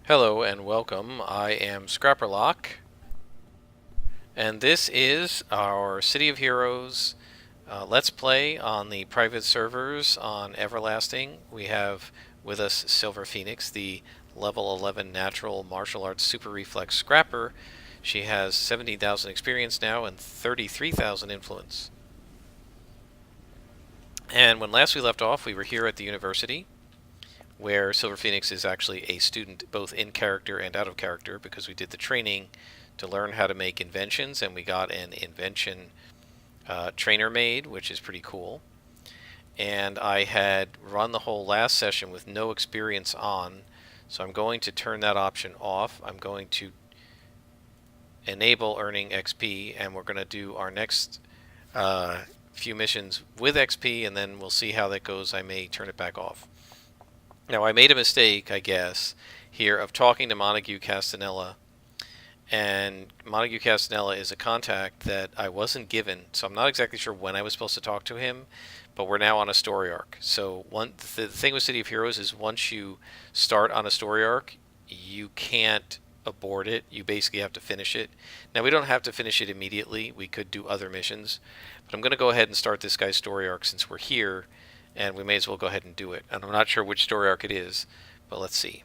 Hello and welcome. I am Scrapperlock, and this is our City of Heroes Let's Play on the private servers on Everlasting. We have with us Silver Phoenix, the level 11 natural martial arts super reflex scrapper. She has 17,000 experience now and 33,000 influence. And when last we left off, we were here at the university, where Silver Phoenix is actually a student both in character and out of character, because we did the training to learn how to make inventions, and we got an invention trainer made, which is pretty cool. And I had run the whole last session with no experience on, so I'm going to turn that option off. I'm going to enable earning XP, and we're going to do our next few missions with XP, and then we'll see how that goes. I may turn it back off. Now, I made a mistake, I guess, here of talking to Montague Castanella, and Montague Castanella is a contact that I wasn't given, so I'm not exactly sure when I was supposed to talk to him, but we're now on a story arc. So the thing with City of Heroes is once you start on a story arc, you can't abort it. You basically have to finish it. Now, we don't have to finish it immediately. We could do other missions, but I'm going to go ahead and start this guy's story arc since we're here, and we may as well go ahead and do it. And I'm not sure which story arc it is, but let's see.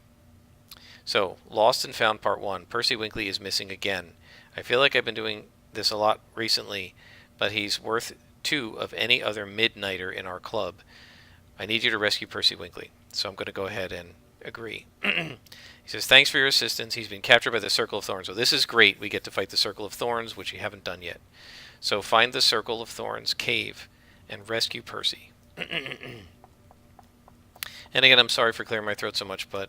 So, Lost and Found Part 1. Percy Winkley is missing again. I feel like I've been doing this a lot recently, but he's worth 2 of any other midnighter in our club. I need you to rescue Percy Winkley. So I'm going to go ahead and agree. He says, thanks for your assistance. He's been captured by the Circle of Thorns. So this is great. We get to fight the Circle of Thorns, which we haven't done yet. So find the Circle of Thorns cave and rescue Percy. And again, I'm sorry for clearing my throat so much, but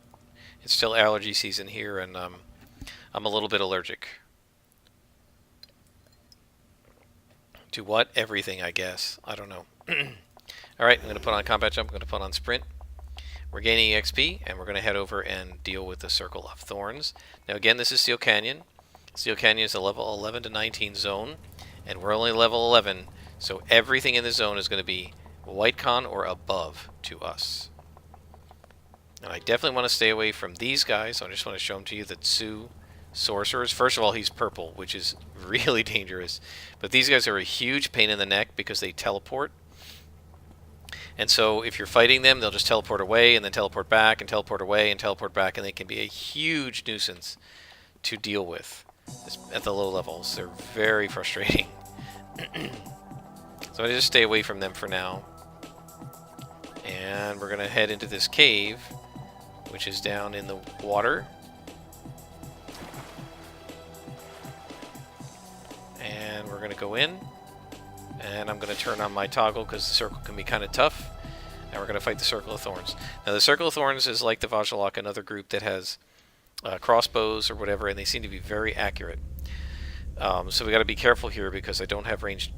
it's still allergy season here, and I'm a little bit allergic. To what? Everything, I guess. I don't know. Alright, I'm going to put on Combat Jump. I'm going to put on Sprint. We're gaining EXP, and we're going to head over and deal with the Circle of Thorns. Now again, this is Steel Canyon. Steel Canyon is a level 11 to 19 zone, and we're only level 11, so everything in the zone is going to be White Con or above to us. And I definitely want to stay away from these guys. So I just want to show them to you, the Tsu sorcerers. First of all, he's purple, which is really dangerous. But these guys are a huge pain in the neck because they teleport. And so if you're fighting them, they'll just teleport away and then teleport back and teleport away and teleport back, and they can be a huge nuisance to deal with at the low levels. They're very frustrating. So I just stay away from them for now. And we're going to head into this cave, which is down in the water. And we're going to go in. And I'm going to turn on my toggle because the circle can be kind of tough. And we're going to fight the Circle of Thorns. Now, the Circle of Thorns is like the Vajjalak, another group that has crossbows or whatever, and they seem to be very accurate. So we got to be careful here because I don't have range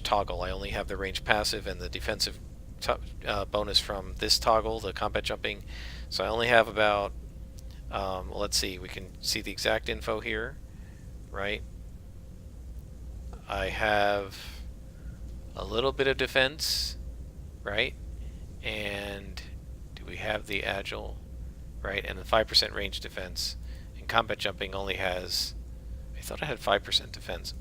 toggle. I only have the range passive and the defensive bonus from this toggle, the combat jumping. So I only have about, let's see, we can see the exact info here, right? I have a little bit of defense, right? And do we have the agile, right? And the 5% range defense. And combat jumping only has, I thought I had 5% defense.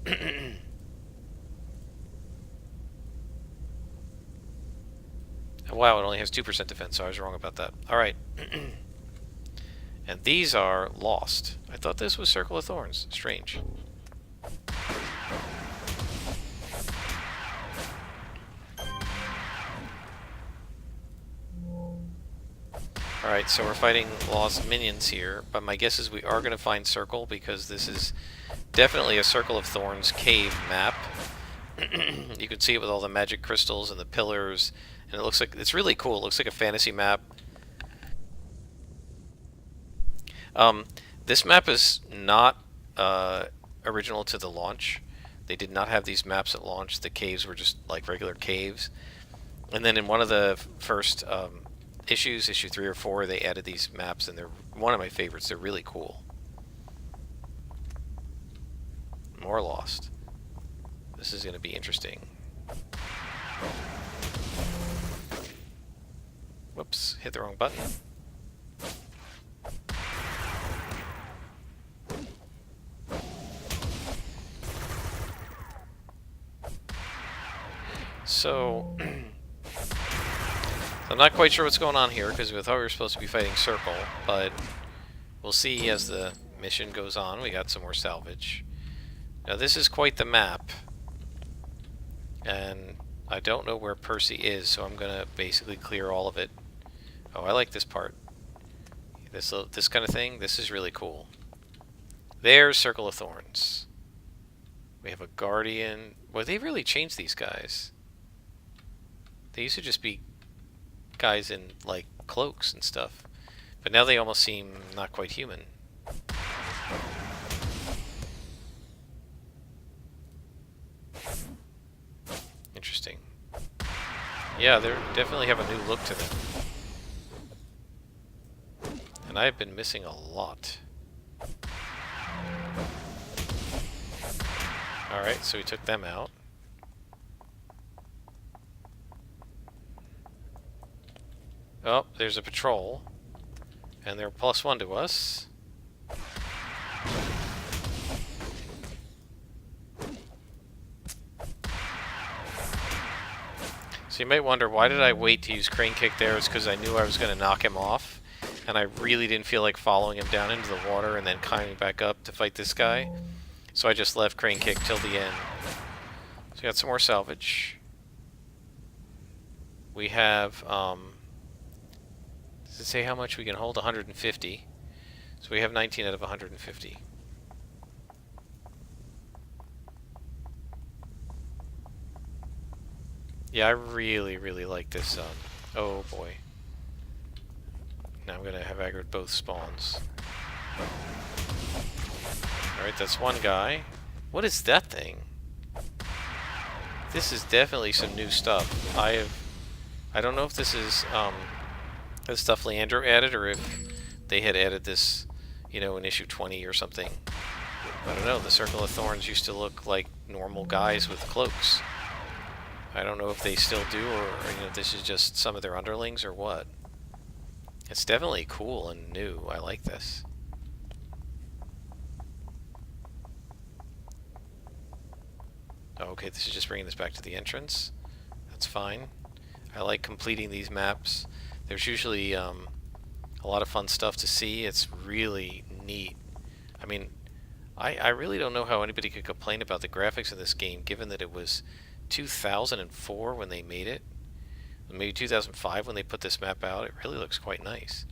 Wow, it only has 2% defense, so I was wrong about that. Alright. And these are Lost. I thought this was Circle of Thorns. Strange. Alright, so we're fighting Lost minions here, but my guess is we are going to find Circle because this is definitely a Circle of Thorns cave map. You can see it with all the magic crystals and the pillars. And it looks like, it's really cool. It looks like a fantasy map. This map is not original to the launch. They did not have these maps at launch. The caves were just like regular caves. And then in one of the first issues, issue 3 or 4, they added these maps, and they're one of my favorites. They're really cool. More Lost. This is going to be interesting. Whoops, hit the wrong button. So I'm not quite sure what's going on here because we thought we were supposed to be fighting Circle, but we'll see as the mission goes on. We got some more salvage. Now this is quite the map, and I don't know where Percy is, so I'm gonna basically clear all of it. Oh, I like this part. This kind of thing. This is really cool. There's Circle of Thorns. We have a Guardian. Well, they really changed these guys. They used to just be guys in, like, cloaks and stuff. But now they almost seem not quite human. Interesting. Yeah, they definitely have a new look to them. And I've been missing a lot. Alright, so we took them out. Oh, there's a patrol. And they're +1 to us. So you might wonder, why did I wait to use Crane Kick there? It's because I knew I was going to knock him off. And I really didn't feel like following him down into the water and then climbing back up to fight this guy. So I just left Crane Kick till the end. So we got some more salvage. We have, does it say how much we can hold? 150. So we have 19 out of 150. Yeah, I really, really like this, oh boy. Now I'm gonna have aggroed both spawns. Alright, that's one guy. What is that thing? This is definitely some new stuff. I don't know if this is the stuff Leandro added or if they had added this, you know, in issue 20 or something. I don't know, the Circle of Thorns used to look like normal guys with cloaks. I don't know if they still do or you know, this is just some of their underlings or what. It's definitely cool and new. I like this. Oh, okay, this is just bringing this back to the entrance. That's fine. I like completing these maps. There's usually a lot of fun stuff to see. It's really neat. I mean, I really don't know how anybody could complain about the graphics of this game, given that it was 2004 when they made it. Maybe 2005 when they put this map out. It really looks quite nice.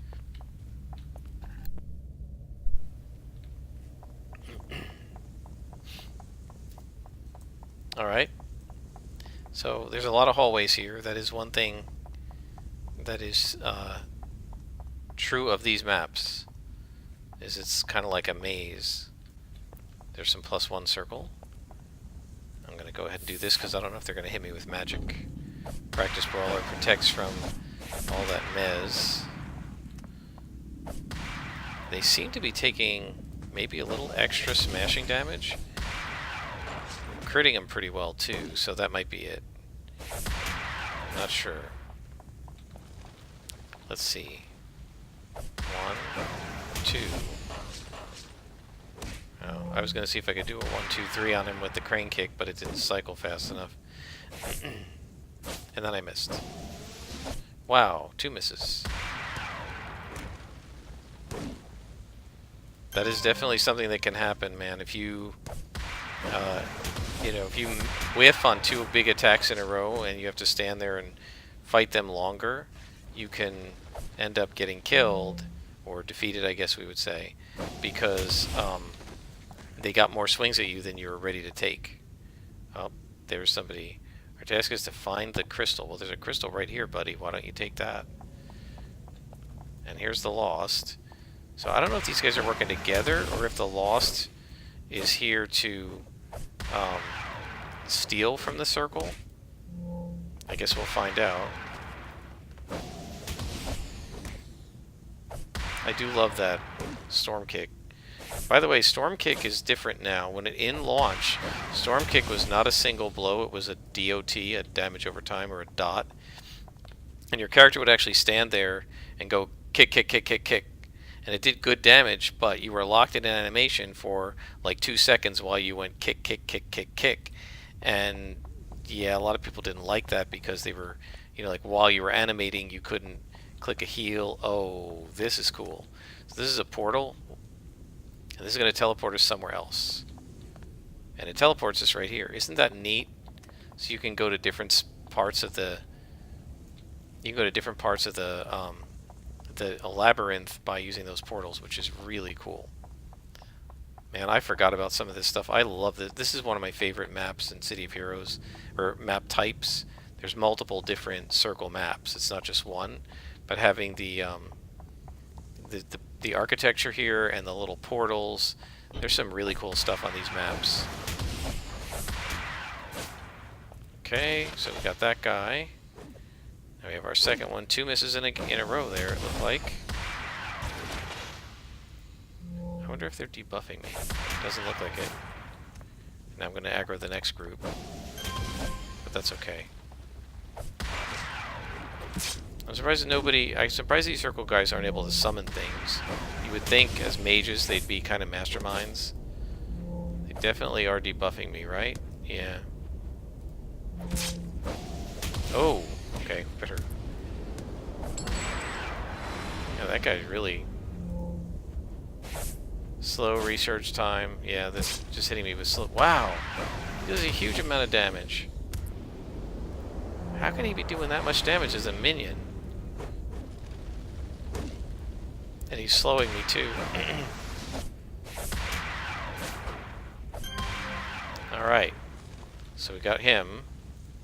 Alright. So there's a lot of hallways here. That is one thing that is true of these maps. Is it's kind of like a maze. There's some +1 circle. I'm going to go ahead and do this because I don't know if they're going to hit me with magic. Practice Brawler protects from all that mez. They seem to be taking maybe a little extra smashing damage. I'm critting them pretty well too, so that might be it. Not sure. Let's see. 1, 2. Oh, I was going to see if I could do a 1, 2, 3 on him with the Crane Kick, but it didn't cycle fast enough. And then I missed. Wow, 2 misses. That is definitely something that can happen, man. If you, you know, if you whiff on 2 big attacks in a row and you have to stand there and fight them longer, you can end up getting killed, or defeated, I guess we would say, because they got more swings at you than you were ready to take. Oh, there's somebody. Our task is to find the crystal. Well, there's a crystal right here, buddy. Why don't you take that? And here's the Lost. So I don't know if these guys are working together or if the Lost is here to steal from the circle. I guess we'll find out. I do love that Storm Kick. By the way, Storm Kick is different now. When it in launch, Storm Kick was not a single blow. It was a DOT, a damage over time, or a dot. And your character would actually stand there and go kick, kick, kick, kick, kick. And it did good damage, but you were locked in an animation for like 2 seconds while you went kick, kick, kick, kick, kick. And yeah, a lot of people didn't like that because they were, like while you were animating, you couldn't click a heal. Oh, this is cool. So this is a portal, and this is going to teleport us somewhere else. And it teleports us right here. Isn't that neat? So you can go to different parts of the. You can go to different parts of the labyrinth by using those portals, which is really cool. Man, I forgot about some of this stuff. I love this. This is one of my favorite maps in City of Heroes, or map types. There's multiple different circle maps. It's not just one, but having the architecture here and the little portals. There's some really cool stuff on these maps. Okay, so we got that guy. Now we have our second one. 2 misses in a row there, it looked like. I wonder if they're debuffing me. Doesn't look like it. Now I'm going to aggro the next group. But that's okay. I'm surprised these circle guys aren't able to summon things. You would think, as mages, they'd be kind of masterminds. They definitely are debuffing me, right? Yeah. Oh, okay, better. Yeah, that guy's really slow recharge time. Yeah, this just hitting me with slow. Wow, he does a huge amount of damage. How can he be doing that much damage as a minion? And he's slowing me too. Alright. So we got him.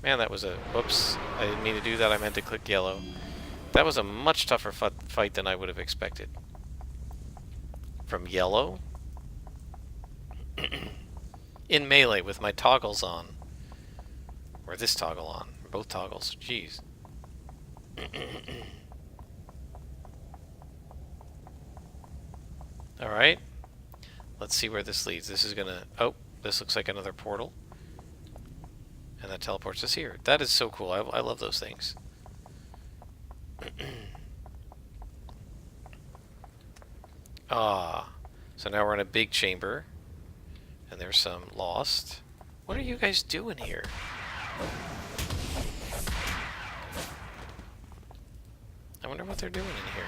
Man, that was a... Whoops. I didn't mean to do that. I meant to click yellow. That was a much tougher fight than I would have expected. From yellow? In melee with my toggles on. Or this toggle on. Both toggles. Jeez. Alright. Let's see where this leads. This is gonna... Oh, this looks like another portal. And that teleports us here. That is so cool. I love those things. Ah. So now we're in a big chamber. And there's some lost. What are you guys doing here? I wonder what they're doing in here.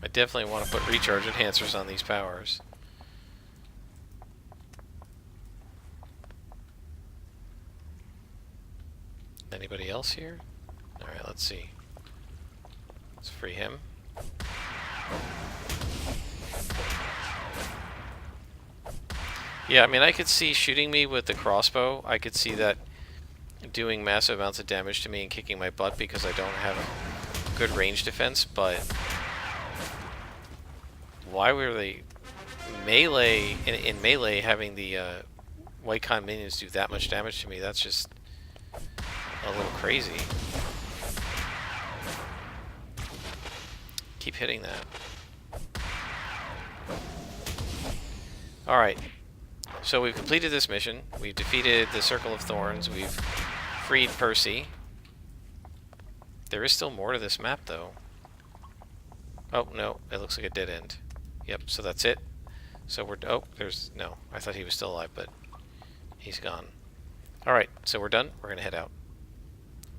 I definitely want to put recharge enhancers on these powers. Anybody else here? Alright, let's see. Let's free him. Yeah, I mean, I could see shooting me with the crossbow. I could see that doing massive amounts of damage to me and kicking my butt because I don't have a good range defense, but why were they melee in melee having the white con minions do that much damage to me? That's just a little crazy. Keep hitting that. Alright. So we've completed this mission. We've defeated the Circle of Thorns. We've freed Percy. There is still more to this map, though. Oh, no. It looks like a dead end. Yep, so that's it. So we're... Oh, there's... No. I thought he was still alive, but he's gone. Alright, so we're done. We're going to head out.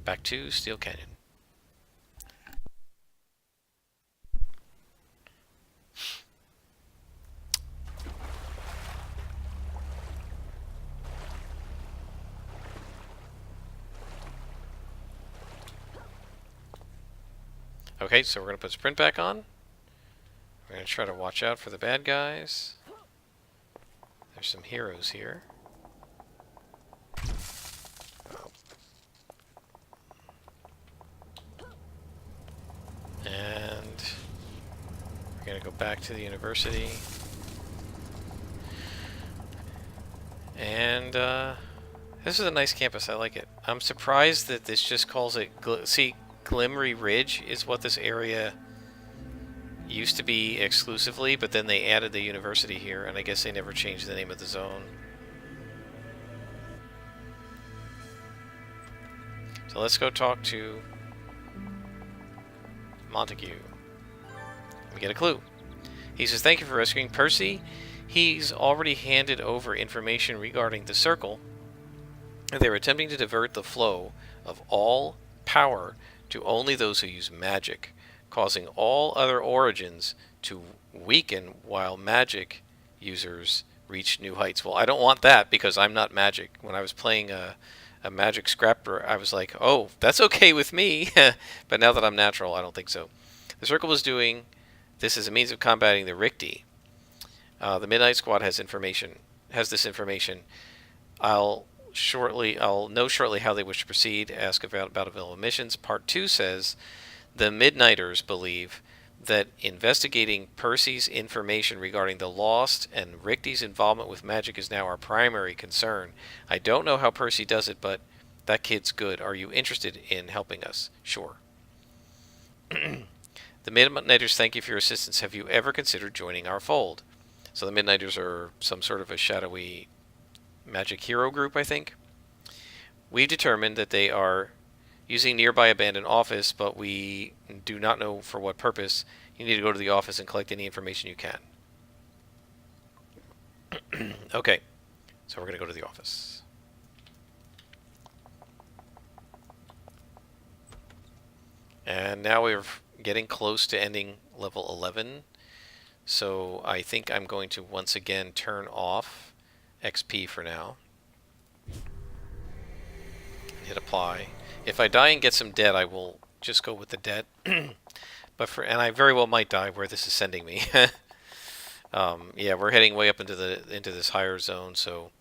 Back to Steel Canyon. Okay, so we're going to put sprint back on. We're going to try to watch out for the bad guys. There's some heroes here. And we're going to go back to the university. And this is a nice campus. I like it. I'm surprised that this just calls it... See, Glimmery Ridge is what this area used to be exclusively, but then they added the university here, and I guess they never changed the name of the zone. So let's go talk to Montague. We get a clue. He says, thank you for rescuing Percy. He's already handed over information regarding the circle. They were attempting to divert the flow of all power to only those who use magic, causing all other origins to weaken while magic users reach new heights. Well, I don't want that because I'm not magic. When I was playing a magic scrapper, I was like, oh, that's okay with me. But now that I'm natural, I don't think so. The circle was doing this as a means of combating the Rikti. The Midnight Squad has this information. I'll know shortly how they wish to proceed. Ask about available missions. Part 2 says the Midnighters believe that investigating Percy's information regarding the Lost and Rikti's involvement with magic is now our primary concern. I don't know how Percy does it, but that kid's good. Are you interested in helping us? Sure. The Midnighters thank you for your assistance. Have you ever considered joining our fold? So the Midnighters are some sort of a shadowy magic hero group, I think. We've determined that they are using nearby abandoned office, but we do not know for what purpose. You need to go to the office and collect any information you can. Okay, so we're going to go to the office. And now we're getting close to ending level 11. So I think I'm going to once again turn off XP for now. Hit apply. If I die and get some debt, I will just go with the debt. And I very well might die where this is sending me. Yeah, we're heading way up into this higher zone. So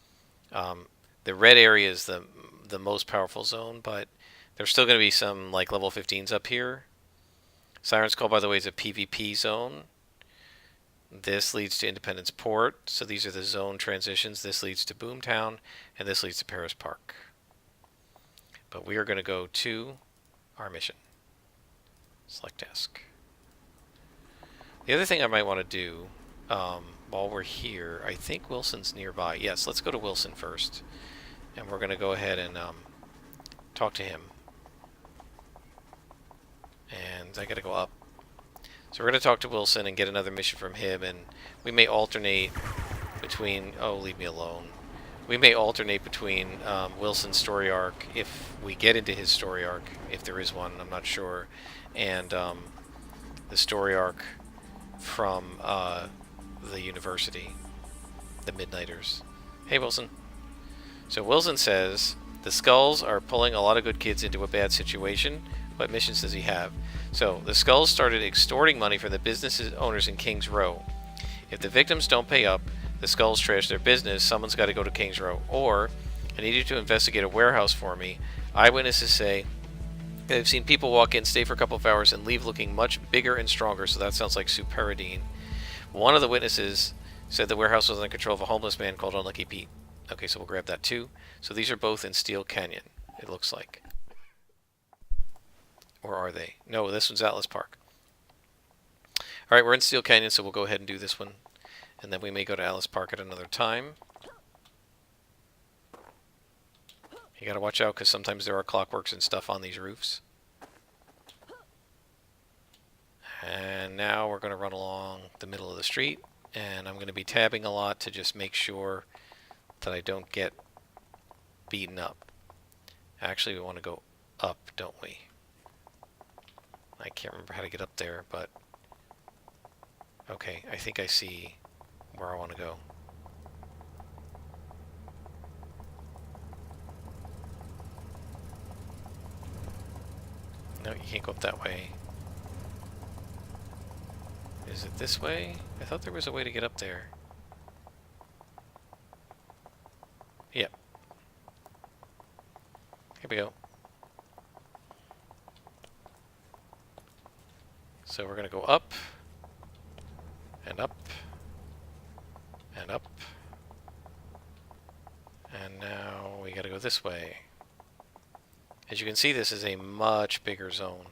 the red area is the most powerful zone, but there's still going to be some like level 15s up here. Siren's Call, by the way, is a PvP zone. This leads to Independence Port. So these are the zone transitions. This leads to Boomtown, and this leads to Paris Park. But we are going to go to our mission. Select task. The other thing I might want to do while we're here, I think Wilson's nearby. Yes, let's go to Wilson first. And we're going to go ahead and talk to him. And I got to go up. So we're going to talk to Wilson and get another mission from him. And we may alternate between... Oh, leave me alone. We may alternate between Wilson's story arc, if we get into his story arc, if there is one, I'm not sure, and the story arc from the university, the Midnighters. Hey, Wilson. So Wilson says, the Skulls are pulling a lot of good kids into a bad situation. What missions does he have? So, the Skulls started extorting money from the business owners in King's Row. If the victims don't pay up, the Skulls trash their business, someone's got to go to King's Row. Or, I need you to investigate a warehouse for me. Eyewitnesses say they've seen people walk in, stay for a couple of hours, and leave looking much bigger and stronger, so that sounds like Superidine. One of the witnesses said the warehouse was under control of a homeless man called Unlucky Pete. Okay, so we'll grab that too. So these are both in Steel Canyon, it looks like. Or are they? No, this one's Atlas Park. Alright, we're in Steel Canyon, so we'll go ahead and do this one. And then we may go to Atlas Park at another time. You gotta watch out, because sometimes there are clockworks and stuff on these roofs. And now we're going to run along the middle of the street. And I'm going to be tabbing a lot to just make sure that I don't get beaten up. Actually, we want to go up, don't we? I can't remember how to get up there, but... Okay, I think I see where I want to go. No, you can't go up that way. Is it this way? I thought there was a way to get up there. Yep. Here we go. So we're going to go up, and up, and up, and now we got to go this way. As you can see, this is a much bigger zone.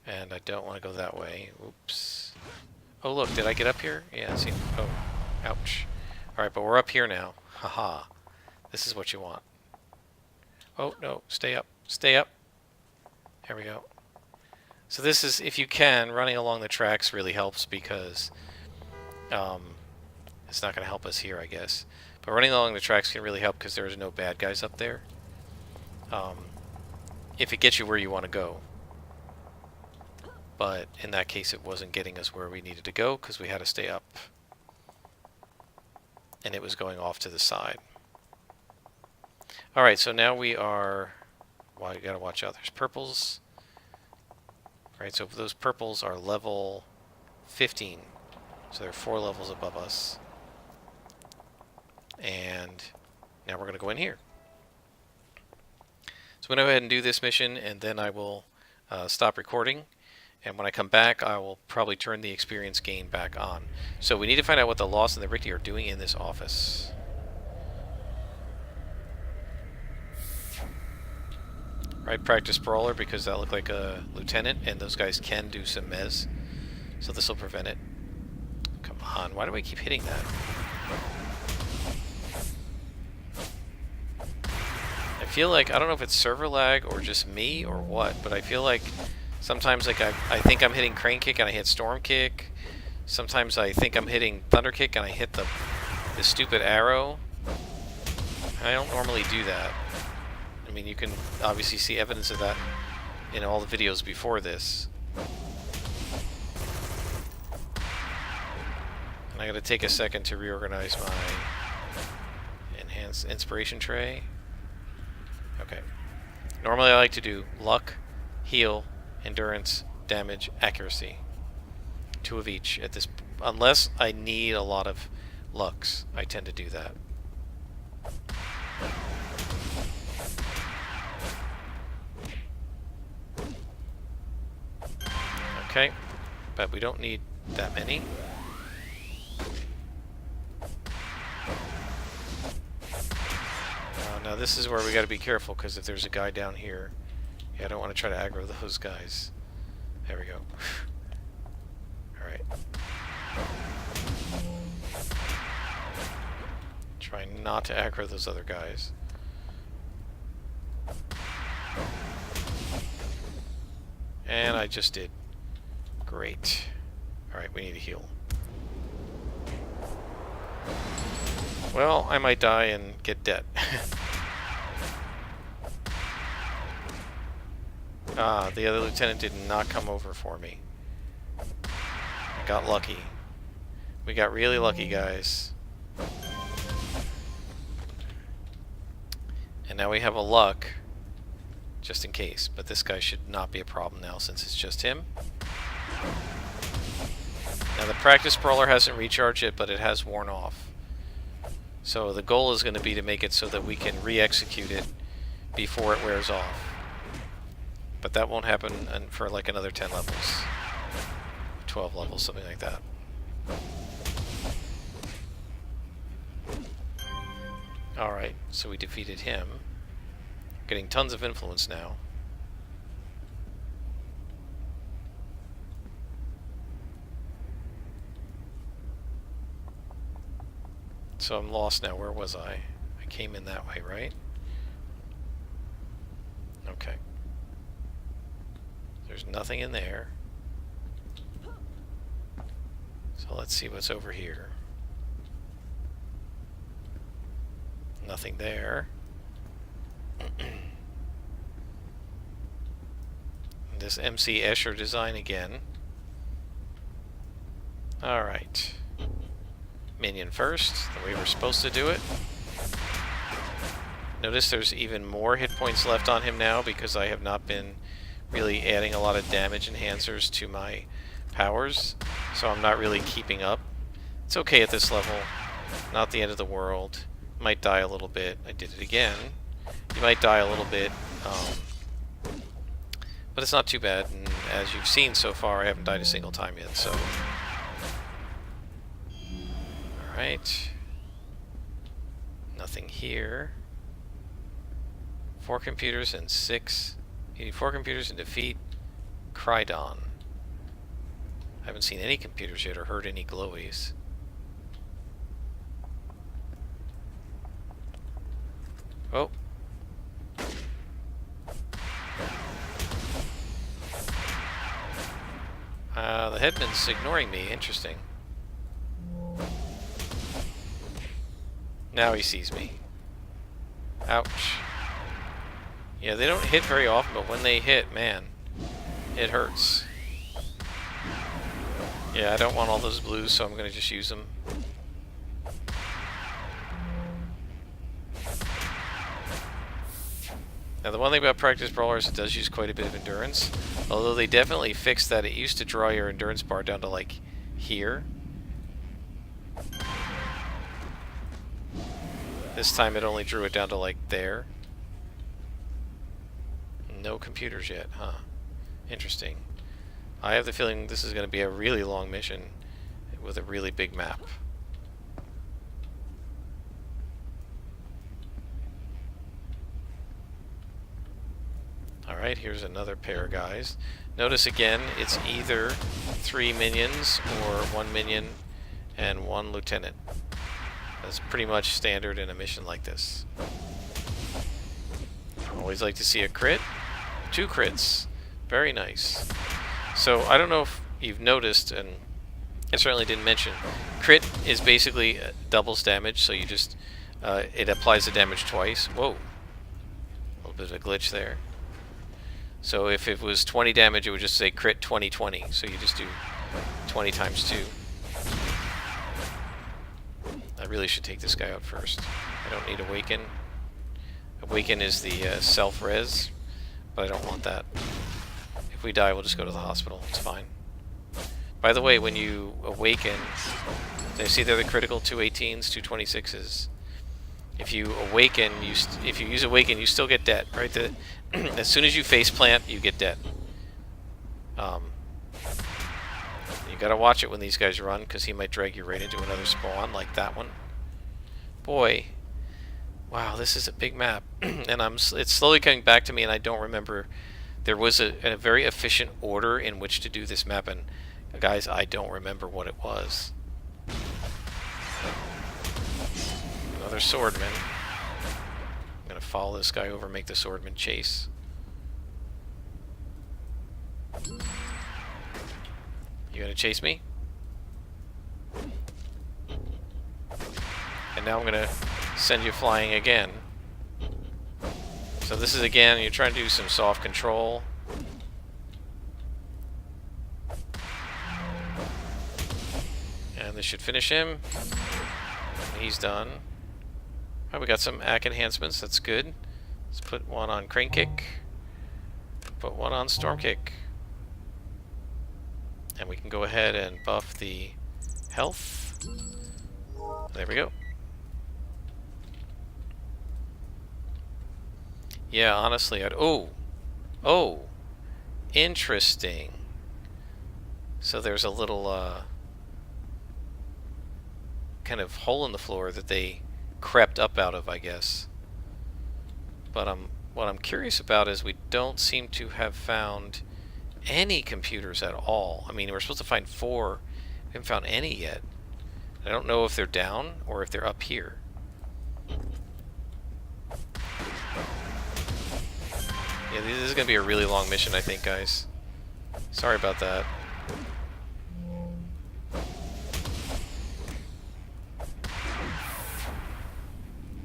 And I don't want to go that way. Oops. Oh, look, did I get up here? Yeah, see. Oh, ouch. Alright, but we're up here now. Haha. This is what you want. Oh, no, stay up. Stay up. There we go. So this is, if you can, running along the tracks really helps because it's not going to help us here, I guess. But running along the tracks can really help because there's no bad guys up there. If it gets you where you want to go. But in that case, it wasn't getting us where we needed to go because we had to stay up. And it was going off to the side. Alright, so now we are... Well, you gotta watch out. There's purples. Right, so those purples are level 15. So they're 4 levels above us. And now we're going to go in here. So I'm going to go ahead and do this mission, and then I will stop recording. And when I come back, I will probably turn the experience gain back on. So we need to find out what the Lost and the Rikti are doing in this office. Right, practice brawler because that looked like a lieutenant, and those guys can do some mez. So this will prevent it. Come on, why do I keep hitting that? I feel like, I don't know if it's server lag or just me or what, but I feel like sometimes like I think I'm hitting crane kick and I hit storm kick. Sometimes I think I'm hitting thunder kick and I hit the stupid arrow. I don't normally do that. I mean, you can obviously see evidence of that in all the videos before this. And I gotta take a second to reorganize my enhanced inspiration tray. Okay. Normally I like to do luck, heal, endurance, damage, accuracy. 2 of each at this, unless I need a lot of lucks, I tend to do that. Okay, but we don't need that many. Now this is where we got to be careful, because if there's a guy down here, yeah, I don't want to try to aggro those guys. There we go. Alright. Try not to aggro those other guys. And I just did. Great. Alright, we need to heal. Well, I might die and get debt. The other lieutenant did not come over for me. I got lucky. We got really lucky, guys. And now we have a luck, just in case. But this guy should not be a problem now, since it's just him. Now the practice brawler hasn't recharged yet, but it has worn off. So the goal is going to be to make it so that we can re-execute it before it wears off. But that won't happen for like another 10 levels. 12 levels, something like that. Alright, so we defeated him. Getting tons of influence now. So I'm lost now. Where was I? I came in that way, right? Okay. There's nothing in there. So let's see what's over here. Nothing there. This MC Escher design again. Alright. Minion first, the way we're supposed to do it. Notice there's even more hit points left on him now because I have not been really adding a lot of damage enhancers to my powers, so I'm not really keeping up. It's okay at this level, not the end of the world. Might die a little bit. I did it again. You might die a little bit, but it's not too bad, and as you've seen so far, I haven't died a single time yet, so... Alright. Nothing here. 4 computers and 6... You need 4 computers and defeat Krydon. I haven't seen any computers yet or heard any glowies. Oh. headman's ignoring me. Interesting. Now he sees me. Ouch. Yeah, they don't hit very often, but when they hit, man, it hurts. Yeah, I don't want all those blues, so I'm going to just use them. Now, the one thing about practice brawlers, it does use quite a bit of endurance. Although they definitely fixed that. It used to draw your endurance bar down to, like, here. This time it only drew it down to, like, there. No computers yet, huh? Interesting. I have the feeling this is going to be a really long mission with a really big map. Alright, here's another pair of guys. Notice again, it's either 3 minions or 1 minion and 1 lieutenant. That's pretty much standard in a mission like this. Always like to see a crit. 2 crits. Very nice. So, I don't know if you've noticed, and I certainly didn't mention, crit is basically doubles damage, so you just, it applies the damage twice. Whoa. A little bit of a glitch there. So if it was 20 damage, it would just say crit 20/20. So you just do 20 times 2. I really should take this guy out first. I don't need Awaken. Awaken is the self-res, but I don't want that. If we die, we'll just go to the hospital. It's fine. By the way, when you Awaken, you see there the critical 218s, 226s. If you Awaken, if you use Awaken, you still get dead, right? As soon as you face plant, you get dead. You gotta watch it when these guys run, because he might drag you right into another spawn, like that one. Boy, wow, this is a big map, and it's slowly coming back to me, and I don't remember. There was a very efficient order in which to do this map, and guys, I don't remember what it was. Another swordman. I'm gonna follow this guy over, make the swordman chase. You gonna chase me? And now I'm gonna send you flying again. So this is again, you're trying to do some soft control. And this should finish him. He's done. Alright, we got some AC enhancements, that's good. Let's put one on Crane Kick. Put one on Storm Kick. And we can go ahead and buff the health. There we go. Yeah, honestly, Oh! Interesting. So there's a little, kind of hole in the floor that they crept up out of, I guess. But what I'm curious about is we don't seem to have found any computers at all. I mean, we're supposed to find 4. We haven't found any yet. I don't know if they're down or if they're up here. Yeah, this is going to be a really long mission, I think, guys. Sorry about that.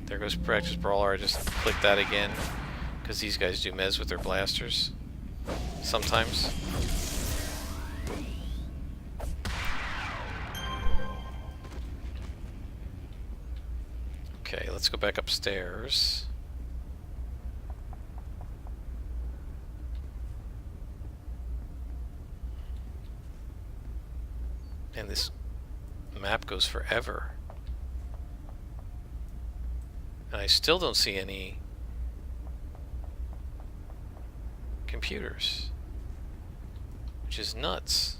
There goes Practice Brawler. I just clicked that again because these guys do mez with their blasters sometimes. Okay, let's go back upstairs. And this map goes forever. And I still don't see any computers, which is nuts.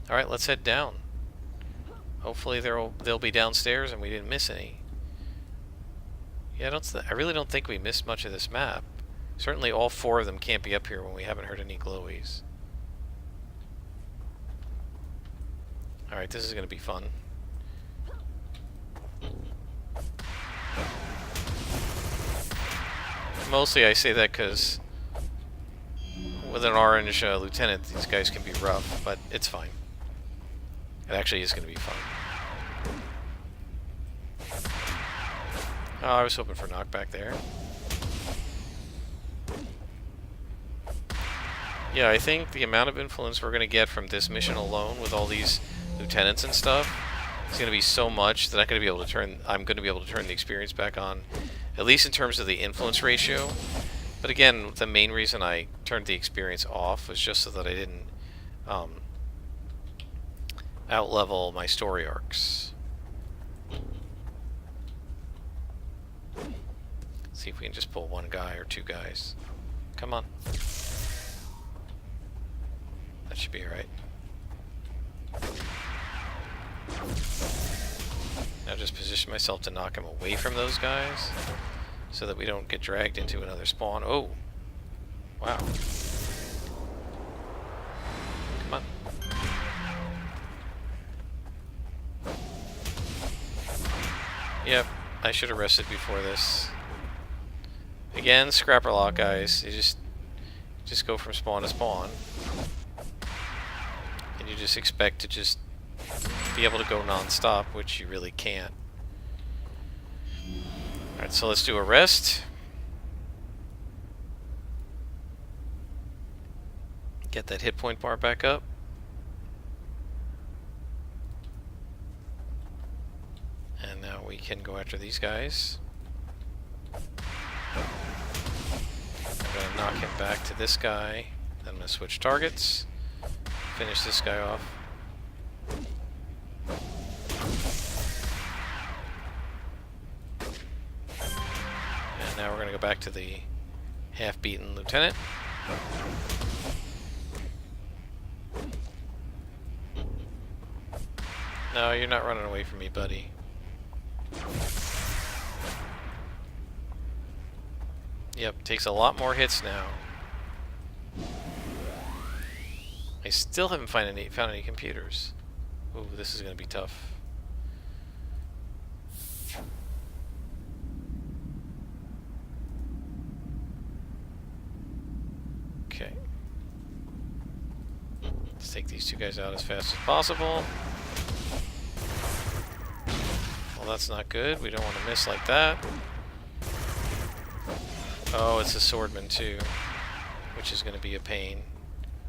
Alright, let's head down. Hopefully they'll be downstairs and we didn't miss any. Yeah, I really don't think we missed much of this map. Certainly all 4 of them can't be up here when we haven't heard any glowies. Alright, this is going to be fun. Mostly I say that because with an orange lieutenant, these guys can be rough, but it's fine. It actually is going to be fun. Oh, I was hoping for knockback there. Yeah, I think the amount of influence we're going to get from this mission alone with all these lieutenants and stuff is going to be so much that I'm going to be able to turn the experience back on, at least in terms of the influence ratio. But again, the main reason I turned the experience off was just so that I didn't outlevel my story arcs. Let's see if we can just pull one guy or two guys. Come on. That should be alright. Now just position myself to knock him away from those guys so that we don't get dragged into another spawn. Oh! Wow. Come on. Yep, I should have rested before this. Again, scrapper lock, guys. You just go from spawn to spawn. And you just expect to just be able to go non-stop, which you really can't. Alright, so let's do a rest. Get that hit point bar back up. And now we can go after these guys. I'm going to knock him back to this guy. Then I'm going to switch targets. Finish this guy off. And now we're going to go back to the half-beaten lieutenant. No, you're not running away from me, buddy. Yep, takes a lot more hits now. I still haven't found any computers. Ooh, this is going to be tough. Okay. Let's take these two guys out as fast as possible. Well, that's not good. We don't want to miss like that. Oh, it's a swordman too, which is going to be a pain.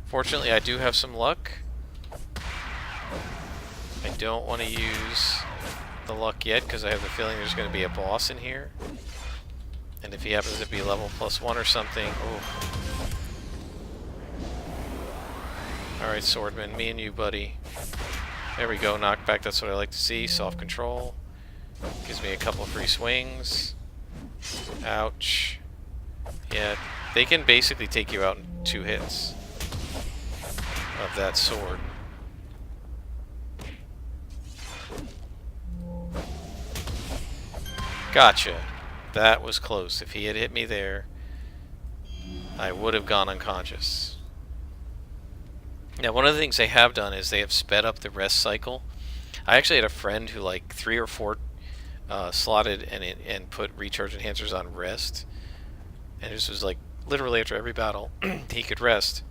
Fortunately, I do have some luck. I don't want to use the luck yet because I have the feeling there's going to be a boss in here. And if he happens to be level +1 or something, ooh. Alright, swordman, me and you, buddy. There we go, knockback, that's what I like to see. Soft control. Gives me a couple free swings. Ouch. Yeah, they can basically take you out in 2 hits of that sword. Gotcha. That was close. If he had hit me there, I would have gone unconscious. Now, one of the things they have done is they have sped up the rest cycle. I actually had a friend who like 3 or 4 slotted and put recharge enhancers on rest. And this was like literally after every battle he could rest.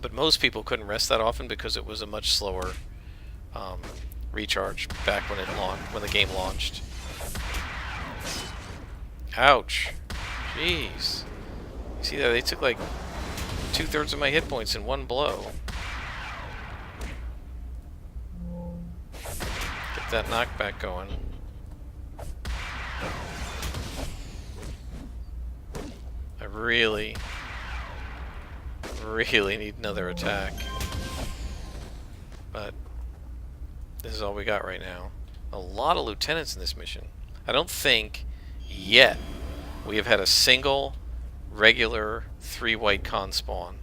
But most people couldn't rest that often because it was a much slower recharge back when the game launched. Ouch. Jeez. You see that? They took like 2/3 of my hit points in one blow. Get that knockback going. I really need another attack. But this is all we got right now. A lot of lieutenants in this mission. I don't think yet we have had a single regular 3 white con spawn.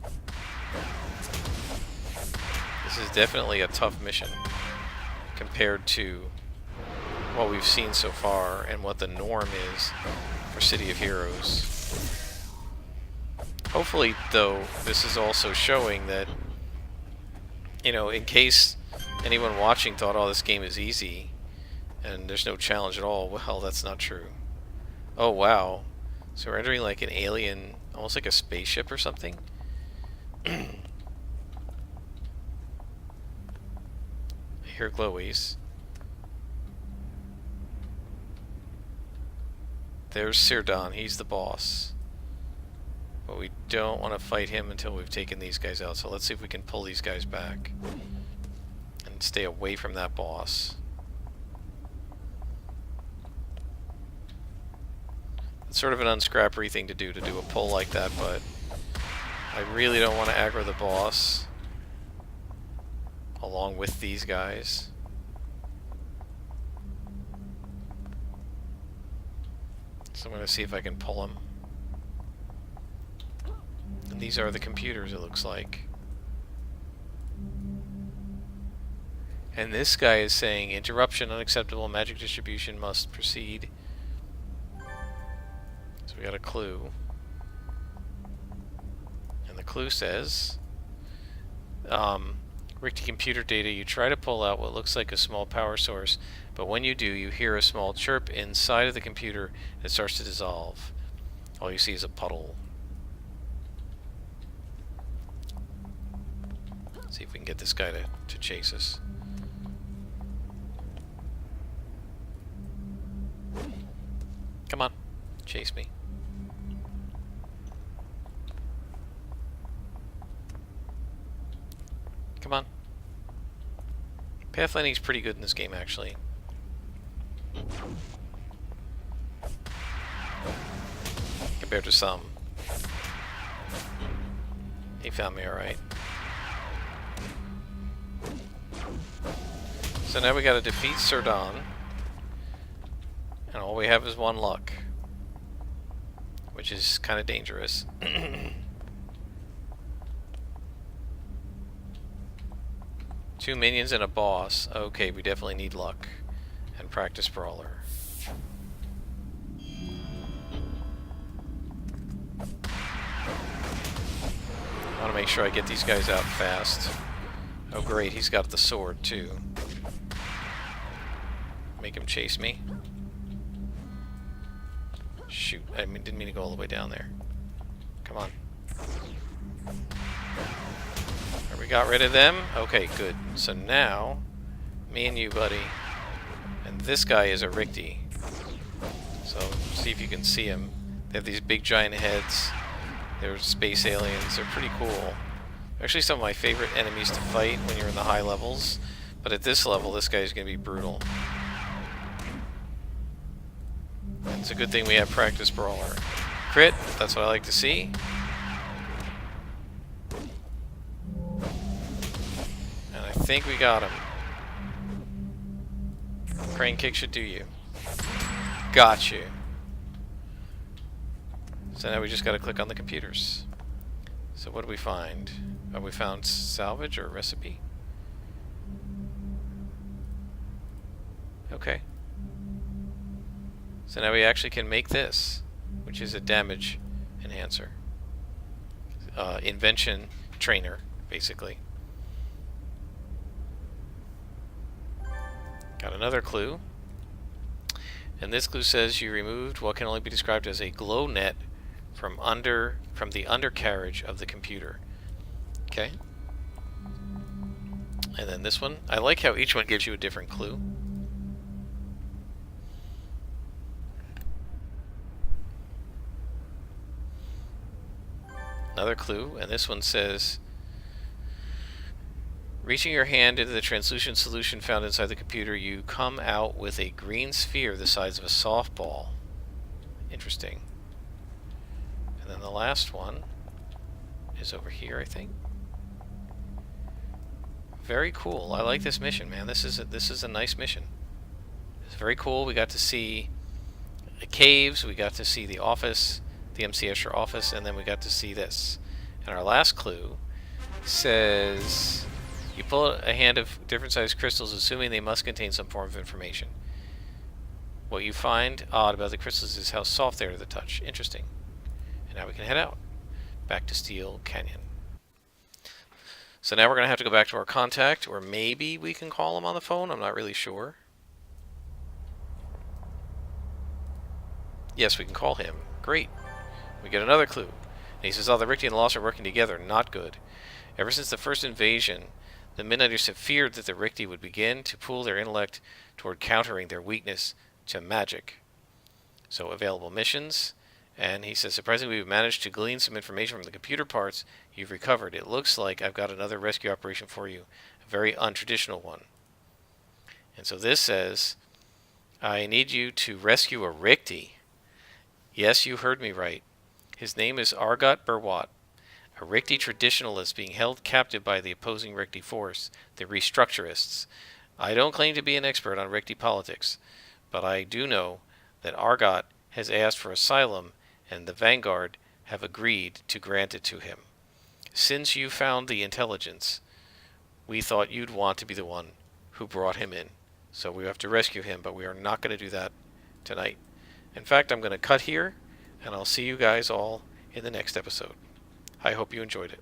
This is definitely a tough mission compared to what we've seen so far and what the norm is for City of Heroes. Hopefully, though, this is also showing that, you know, in case anyone watching thought, oh, this game is easy and there's no challenge at all, well, that's not true. Oh, wow. So we're entering like an alien, almost like a spaceship or something. I hear glowies. There's Sirdon, he's the boss. But we don't want to fight him until we've taken these guys out, so let's see if we can pull these guys back. And stay away from that boss. It's sort of an unscrappery thing to do a pull like that, but I really don't want to aggro the boss along with these guys. So I'm going to see if I can pull him. And these are the computers, it looks like. And this guy is saying, interruption, unacceptable, magic distribution must proceed. So we got a clue. And the clue says, Rikti computer data, you try to pull out what looks like a small power source, but when you do, you hear a small chirp inside of the computer and it starts to dissolve. All you see is a puddle. Let's see if we can get this guy to chase us. Come on, chase me. Come on. Pathfinding's pretty good in this game, actually. Compared to some. He found me alright. So now we gotta defeat Sirdon. And all we have is one luck. Which is kind of dangerous. 2 minions and a boss. Okay, we definitely need luck. And practice brawler. I want to make sure I get these guys out fast. Oh great, he's got the sword too. Make him chase me. Shoot, I didn't mean to go all the way down there. Come on. We got rid of them? Okay, good. So now, me and you, buddy. And this guy is a Rikti. So, see if you can see him. They have these big giant heads. They're space aliens. They're pretty cool. Actually, some of my favorite enemies to fight when you're in the high levels. But at this level, this guy's going to be brutal. And it's a good thing we have practice brawler. Crit, that's what I like to see. I think we got him. Crane kick should do you. Got you. So now we just gotta click on the computers. So what do we find? Oh, we found salvage or recipe. Okay. So now we actually can make this, which is a damage enhancer. Invention trainer, basically. Got another clue. And this clue says you removed what can only be described as a glow net from the undercarriage of the computer. Okay. And then this one. I like how each one gives you a different clue. Another clue, and this one says reaching your hand into the translucent solution found inside the computer, you come out with a green sphere the size of a softball. Interesting. And then the last one is over here, I think. Very cool. I like this mission, man. This is a nice mission. It's very cool. We got to see the caves, we got to see the office, the MC Escher office, and then we got to see this. And our last clue says you pull a hand of different sized crystals, assuming they must contain some form of information. What you find odd about the crystals is how soft they are to the touch. Interesting. And now we can head out. Back to Steel Canyon. So now we're going to have to go back to our contact, or maybe we can call him on the phone. I'm not really sure. Yes, we can call him. Great. We get another clue. And he says, the Rikti and the Lost are working together. Not good. Ever since the first invasion, the Midnighters have feared that the Rikti would begin to pool their intellect toward countering their weakness to magic. So available missions. And he says, surprisingly, we've managed to glean some information from the computer parts you've recovered. It looks like I've got another rescue operation for you. A very untraditional one. And so this says, I need you to rescue a Rikti. Yes, you heard me right. His name is Argot Berwat, a Rikti traditionalist being held captive by the opposing Rikti force, the Restructurists. I don't claim to be an expert on Rikti politics, but I do know that Argot has asked for asylum and the Vanguard have agreed to grant it to him. Since you found the intelligence, we thought you'd want to be the one who brought him in. So we have to rescue him, but we are not going to do that tonight. In fact, I'm going to cut here, and I'll see you guys all in the next episode. I hope you enjoyed it.